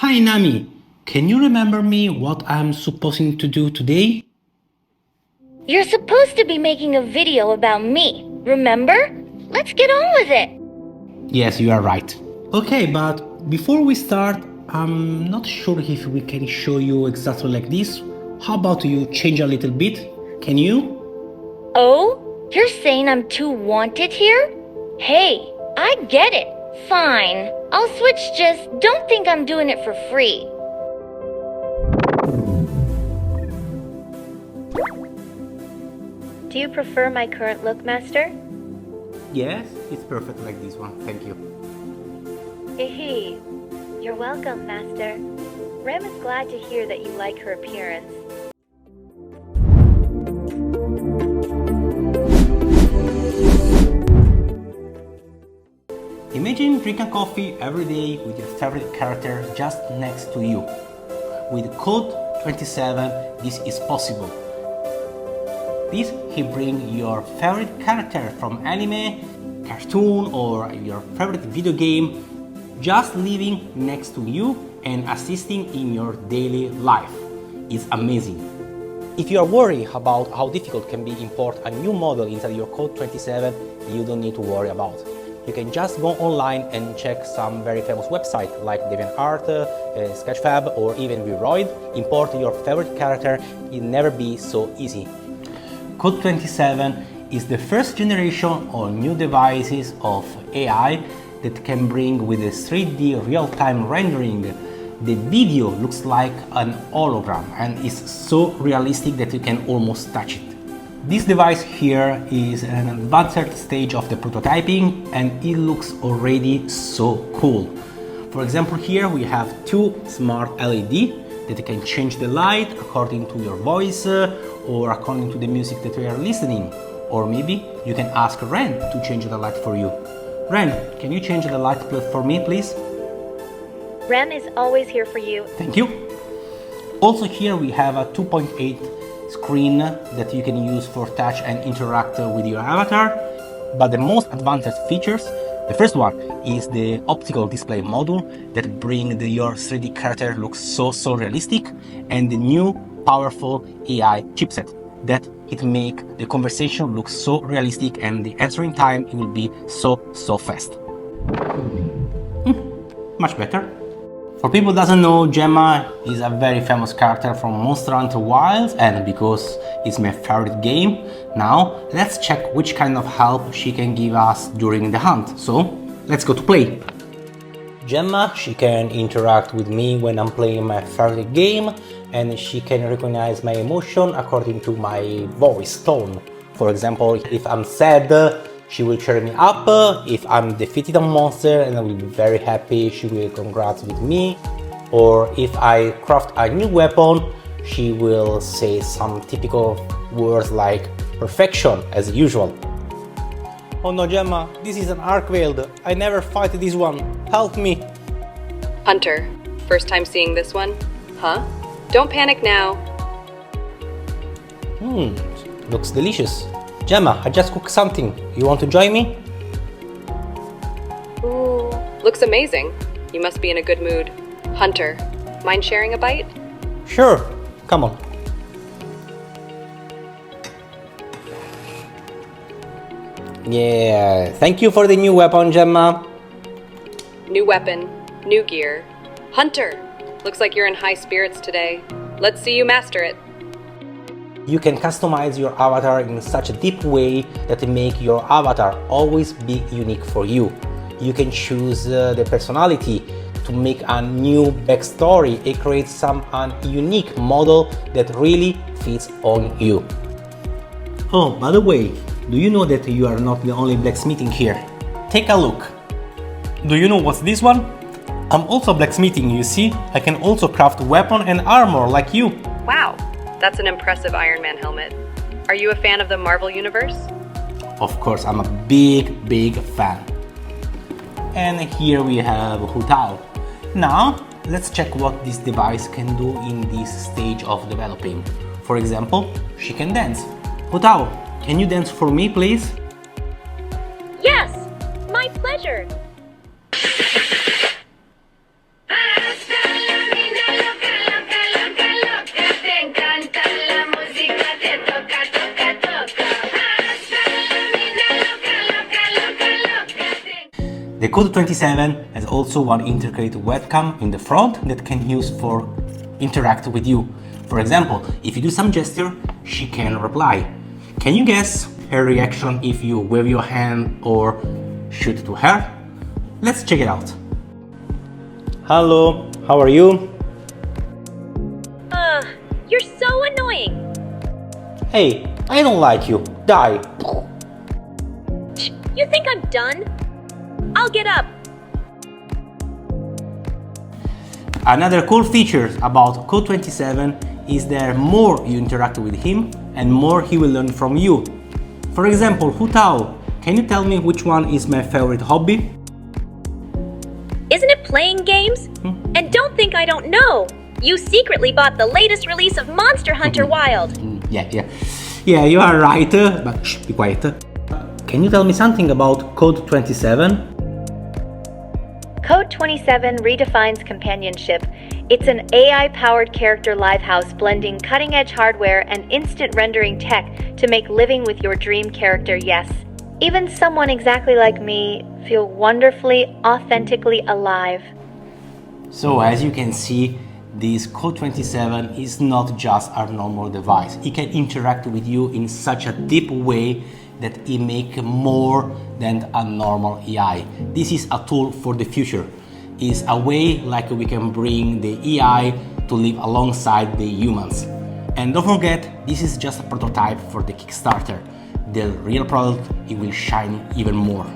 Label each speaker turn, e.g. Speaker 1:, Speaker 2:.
Speaker 1: Hi Nami, can you remember me what I'm supposed to do today?
Speaker 2: You're supposed to be making a video about me, remember? Let's get on with it.
Speaker 1: Yes, you are right. Okay, but before we start, I'm not sure if we can show you exactly like this. How about you change a little bit? Can you?
Speaker 2: Oh, you're saying I'm too wanted here? Hey, I get it. Fine. I'll switch, just don't think I'm doing it for free. Do you prefer my current look, Master?
Speaker 1: Yes, it's perfect like this one, thank you.
Speaker 2: Hey, you're welcome, Master. Rem is glad to hear that you like her appearance.
Speaker 1: Imagine drinking coffee every day with your favorite character just next to you. With code 27, this is possible. This he bring your favorite character from anime, cartoon or your favorite video game just living next to you and assisting in your daily life. It's amazing. If you are worried about how difficult can be import a new model inside your code 27, you don't need to worry about. You can just go online and check some very famous websites like DeviantArt, Sketchfab or even Vroid. Import your favorite character, it'll never be so easy. Code 27 is the first generation of new devices of AI that can bring with a 3D real-time rendering. The video looks like an hologram and is so realistic that you can almost touch it. This device here is an advanced stage of the prototyping and it looks already so cool. For example, here we have two smart LED that can change the light according to your voice or according to the music that you are listening. Or maybe you can ask Ren to change the light for you. Ren, can you change the light for me, please?
Speaker 2: Rem is always here for you.
Speaker 1: Thank you. Also here we have a 2.8 screen that you can use for touch and interact with your avatar. But the most advanced features, the first one is the optical display module that brings your 3D character looks so realistic, and the new powerful AI chipset that it make the conversation look so realistic and the answering time it will be so fast. Much better. For people who doesn't know, Gemma is a very famous character from Monster Hunter Wilds, and because it's my favorite game, now let's check which kind of help she can give us during the hunt. So let's go to play. Gemma, she can interact with me when I'm playing my favorite game, and she can recognize my emotion according to my voice tone. For example, if I'm sad, she will cheer me up. If I'm defeated a monster and I will be very happy, she will congrats with me. Or if I craft a new weapon, she will say some typical words like perfection as usual. Oh no, Gemma, this is an Archveld. I never fight this one. Help me.
Speaker 3: Hunter, first time seeing this one? Huh? Don't panic now.
Speaker 1: Looks delicious. Gemma, I just cooked something. You want to join me?
Speaker 3: Ooh, looks amazing. You must be in a good mood. Hunter, mind sharing a bite?
Speaker 1: Sure, come on. Yeah, thank you for the new weapon, Gemma.
Speaker 3: New weapon, new gear. Hunter, looks like you're in high spirits today. Let's see you master it.
Speaker 1: You can customize your avatar in such a deep way that it make your avatar always be unique for you. You can choose the personality to make a new backstory and create some unique model that really fits on you. Oh, by the way, do you know that you are not the only blacksmithing here? Take a look. Do you know what's this one? I'm also blacksmithing, you see? I can also craft weapon and armor like you.
Speaker 3: Wow, that's an impressive Iron Man helmet. Are you a fan of the Marvel Universe?
Speaker 1: Of course, I'm a big fan. And here we have Hu Tao. Now, let's check what this device can do in this stage of developing. For example, she can dance. Hu Tao, can you dance for me, please?
Speaker 2: Yes, my pleasure.
Speaker 4: Hasta la
Speaker 1: The Code 27 has also one integrated webcam in the front that can use for interact with you. For example, if you do some gesture, she can reply. Can you guess her reaction if you wave your hand or shoot to her? Let's check it out. Hello, how are you?
Speaker 4: You're so annoying.
Speaker 1: Hey, I don't like you. Die.
Speaker 4: You think I'm done? I'll get up.
Speaker 1: Another cool feature about Code 27 is that more you interact with him and more he will learn from you. For example, Hu Tao, can you tell me which one is my favorite hobby?
Speaker 4: Isn't it playing games? And don't think I don't know. You secretly bought the latest release of Monster Hunter Wild.
Speaker 1: Yeah, you are right, but shh, be quiet. Can you tell me something about Code 27?
Speaker 5: Code 27 redefines companionship. It's an AI-powered character livehouse blending cutting-edge hardware and instant rendering tech to make living with your dream character, yes, even someone exactly like me, feel wonderfully, authentically alive.
Speaker 1: So as you can see, this Code 27 is not just a normal device. It can interact with you in such a deep way that it makes more than a normal AI. This is a tool for the future. It's a way like we can bring the AI to live alongside the humans. And don't forget, this is just a prototype for the Kickstarter. The real product, it will shine even more.